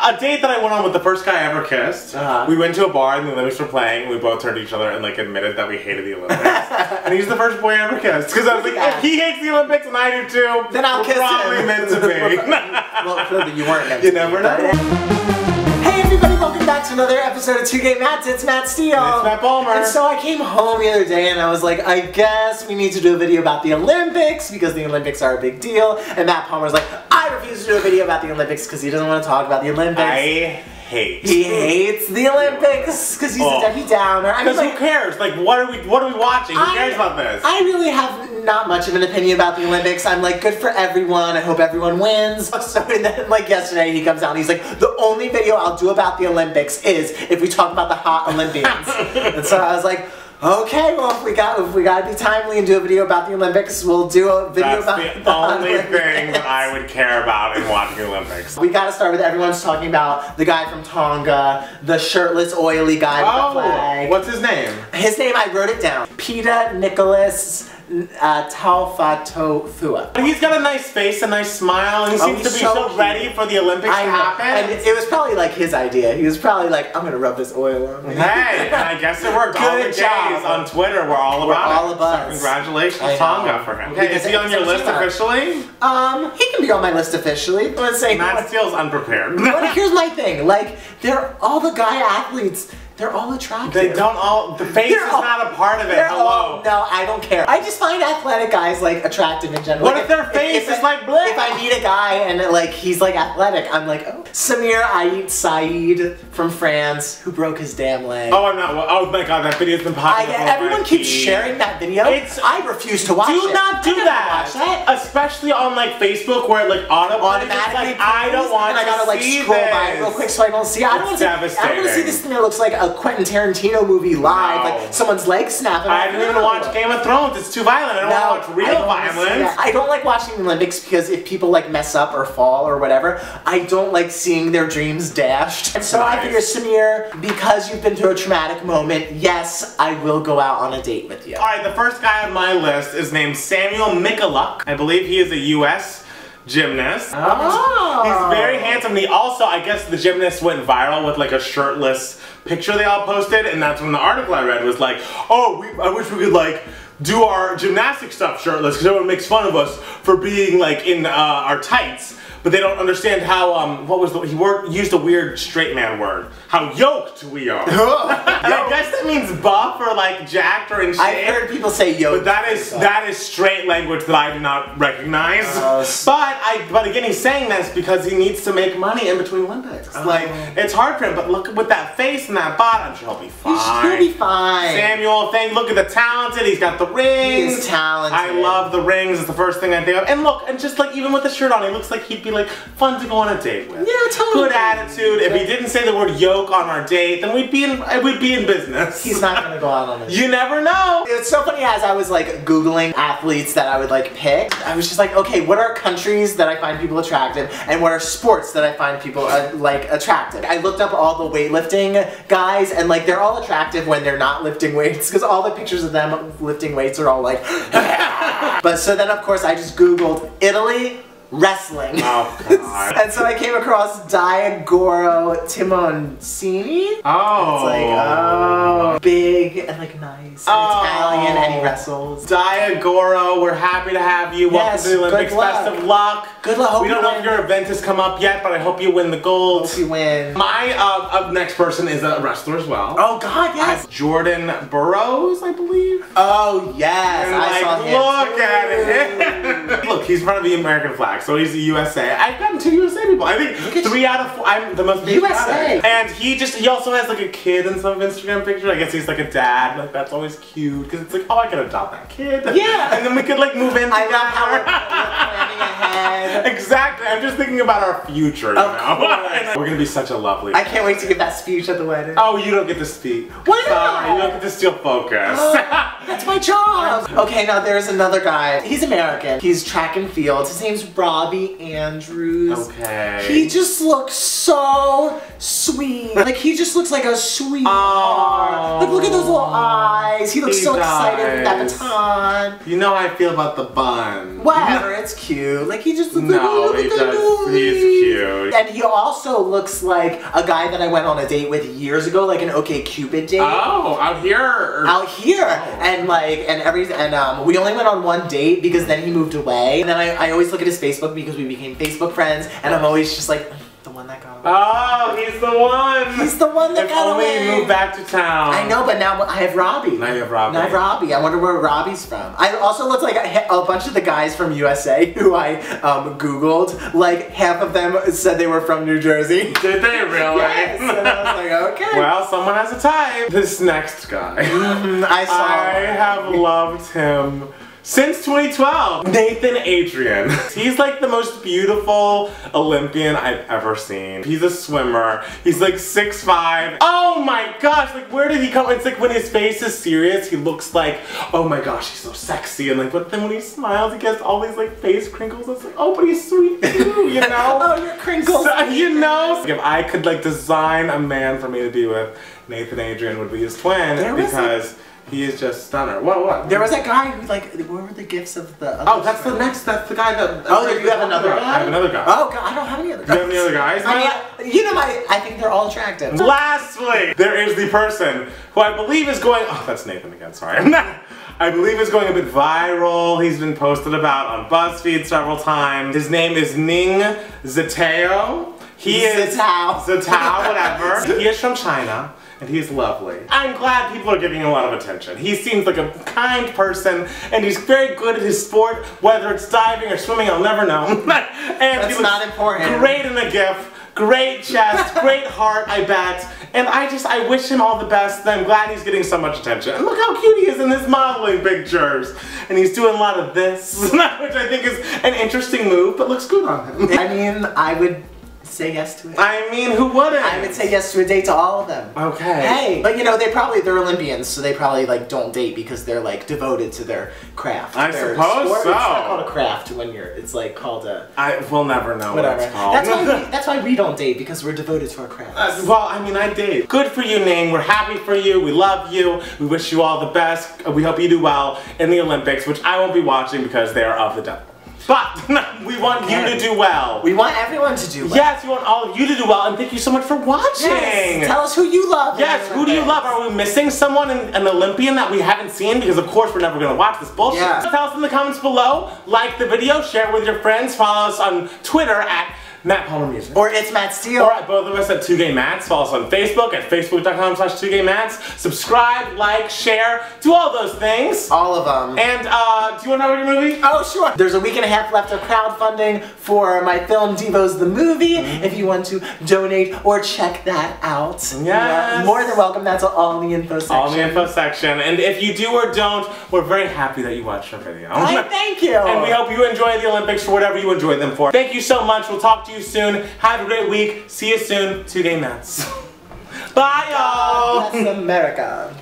A date that I went on with the first guy I ever kissed. We went to a bar and the Olympics were playing. We both turned to each other and like admitted that we hated the Olympics. And he's the first boy I ever kissed. Because I was like, if he hates the Olympics and I do too, then I'll kiss probably him. meant to be. Well, clearly you weren't meant to You be. never know. Hey everybody, welcome back to another episode of 2K Mats. It's Matt Steele. And it's Matt Palmer. And so I came home the other day and I was like, I guess we need to do a video about the Olympics because the Olympics are a big deal. And Matt Palmer's like, I refuse to do a video about the Olympics because he doesn't want to talk about the Olympics. He hates the Olympics because he's a Debbie Downer. I mean, like, who cares? Like, what are we watching? Who cares about this? I really have not much of an opinion about the Olympics. I'm like, good for everyone. I hope everyone wins. So then, like yesterday, he comes out and he's like, the only video I'll do about the Olympics is if we talk about the hot Olympians. And so I was like, okay, well, if we gotta be timely and do a video about the Olympics, we'll do a video about the Olympics. That's the only thing that I would care about in watching the Olympics. We gotta start with everyone's talking about the guy from Tonga, the shirtless, oily guy with the flag. What's his name? His name, I wrote it down. Peter Nicholas Taufa'afua. He's got a nice face, a nice smile, and he seems to be so ready for the Olympics to happen. And it was probably like his idea. He was probably like, I'm gonna rub this oil on me. Hey, I guess it worked. All the days on Twitter were all about it. So congratulations, Tonga, for him. Is he on your list officially? He can be on my list officially. Let's say Matt Steele's unprepared. But here's my thing, like, all the guy athletes, they're all attractive. They don't all, the face is not a part of it, hello. No, I don't care. I just find athletic guys, like, attractive in general. What like, if their face is like bleh? If I meet a guy and, like, he's, like, athletic, I'm like, oh. Samir Ait Said from France, who broke his damn leg. Oh, oh my god, that video's been popular. Everyone keeps sharing that video. I refuse to watch it. Do not do that. Watch that. Especially on, like, Facebook, where it, like, automatically, like, I don't want to see this. And I gotta, like, scroll by it real quick so I don't see it. I don't want to see this thing that looks like a Quentin Tarantino movie live, like someone's leg snapping. I didn't even watch Game of Thrones. It's too violent. I don't want to watch real violence. I don't like watching the Olympics because if people like mess up or fall or whatever, I don't like seeing their dreams dashed. And so I figure, Samir, because you've been through a traumatic moment, yes, I will go out on a date with you. Alright, the first guy on my list is named Samuel Mikulak. I believe he is a U.S. gymnast. Oh. He's very handsome. And he also, I guess the gymnast went viral with like a shirtless picture they all posted, and that's when the article I read was like, oh, I wish we could like do our gymnastic stuff shirtless because everyone makes fun of us for being like in our tights. But they don't understand how, what was he used a weird straight man word. How yoked we are. I guess that means buff or like jacked or in shape. I've heard people say yoked. But that is straight language that I do not recognize. But again, he's saying this because he needs to make money in between Olympics. Like, it's hard for him, but look with that face and that body, I'm sure he'll be fine. He'll be fine. Samuel, look at the talented, he's got the rings. He's talented. I love the rings, it's the first thing I think of. And look, and just like even with the shirt on, he looks like he'd be like fun to go on a date with. Yeah, totally. Good attitude. If he didn't say the word yoke on our date, then we'd be in business. He's not gonna go out on a date. You never know. It's so funny, as I was like Googling athletes that I would like pick, I was just like, okay, what are countries that I find people attractive, and what are sports that I find people like attractive? I looked up all the weightlifting guys, and like they're all attractive when they're not lifting weights, because all the pictures of them lifting weights are all like But so then of course I just Googled Italy wrestling. Oh, God. And so I came across Diagoro Timoncini. Oh. It's like, oh, big and like nice, and Italian, and he wrestles. Diagoro, we're happy to have you. Welcome to the Olympics. Best of luck. Good luck. We don't know if your event has come up yet, but I hope you win the gold. Hope you win. My next person is a wrestler as well. Oh God, yes. Jordan Burroughs, I believe. Oh yes, and I saw him. Look at it. Look, he's in front of the American flag, so he's the USA. I've gotten 2 USA people. I think 3 out of 4. I'm the most USA. And he also has like a kid in some Instagram pictures. I guess he's like a dad. Like that's always cute because it's like, oh, I could adopt that kid. Yeah. And then we could like move in. I love how we're planning ahead. Exactly. I'm just thinking about our future. You know? We're gonna be such a lovely. I can't wait to give that speech at the wedding. Oh, you don't get to speak. Why not? You don't get to steal focus. That's my job. Okay, now there's another guy. He's American. He's track and field. His name's Robbie Andrews. Okay. He just looks so sweet. Like, he just looks like a sweetheart. Like, look at those little eyes. He looks so excited with that baton. You know how I feel about the bun. Whatever, it's cute. Like, he just looks No, like he does. He's cute. And he also looks like a guy that I went on a date with years ago, like an OkCupid date. Oh, out here? Out here. And we only went on one date because then he moved away. And then I always look at his Facebook because we became Facebook friends, and I'm always just like, the one that got away. Oh, he's the one. He's the one that got away. If only he moved back to town. I know, but now I have Robbie. Now you have Robbie. Now I have Robbie. I wonder where Robbie's from. I also looked like a bunch of the guys from USA who I Googled. Like, half of them said they were from New Jersey. Did they really? Yes. And I was like, okay. Well, someone has a type. This next guy. I have loved him since 2012. Nathan Adrian. He's like the most beautiful Olympian I've ever seen. He's a swimmer. He's like 6'5". Oh my gosh, like where did he come? It's like when his face is serious, he looks like, oh my gosh, he's so sexy. And like, but then when he smiles, he gets all these like face crinkles. It's like, oh, but he's sweet too, you know? Oh, your crinkles. So, you know? If I could like design a man for me to be with, Nathan Adrian would be his twin because he is just stunner. What? There was that guy who, like, what were the gifts of the other that's the guy that... Oh, you have another guy? I have another guy. Oh, God, I don't have any other guys. Do you have any other guys? I mean, you know, I think they're all attractive. Lastly, there is the person who I believe is going... Oh, that's Nathan again, sorry. I believe is going a bit viral. He's been posted about on BuzzFeed several times. His name is Ning Zitao. He is... Zitao, whatever. He is from China. And he's lovely. I'm glad people are giving him a lot of attention. He seems like a kind person, and he's very good at his sport, whether it's diving or swimming, I'll never know. And that's not important. Great in the GIF, great chest, great heart, I bet. And I wish him all the best, and I'm glad he's getting so much attention. And look how cute he is in his modeling pictures. And he's doing a lot of this, which I think is an interesting move, but looks good on him. I mean, I would say yes to it. I mean, who wouldn't? I would say yes to a date to all of them. Okay. Hey, but you know, they're Olympians, so they probably like don't date because they're like devoted to their craft. I suppose so. It's not called a craft when it's like called a... We'll never know what it's called. That's why we don't date, because we're devoted to our craft. Well, I mean, I date. Good for you, Ning. We're happy for you. We love you. We wish you all the best. We hope you do well in the Olympics, which I won't be watching because they are of the devil. But we want you to do well. We want everyone to do well. Yes, we want all of you to do well, and thank you so much for watching. Yes. Tell us who you love. Yes, who do you love? Are we missing someone, an Olympian that we haven't seen? Because of course we're never going to watch this bullshit. Yeah. Tell us in the comments below. Like the video, share it with your friends, follow us on Twitter at Matt Palmer Music. Or it's Matt Steele. Or both of us at 2GayMats. Follow us on Facebook at facebook.com/2GayMats. Subscribe, like, share, do all those things. All of them. And do you want to know your movie? Oh, sure. There's a week and a half left of crowdfunding for my film Devos the Movie. If you want to donate or check that out. Yes. More than welcome. That's all in the info section. All in the info section. And if you do or don't, we're very happy that you watched our video. Thank you. And we hope you enjoy the Olympics for whatever you enjoy them for. Thank you so much. We'll talk to you soon. Have a great week. See you soon. 2GayMats. Bye, y'all. That's America.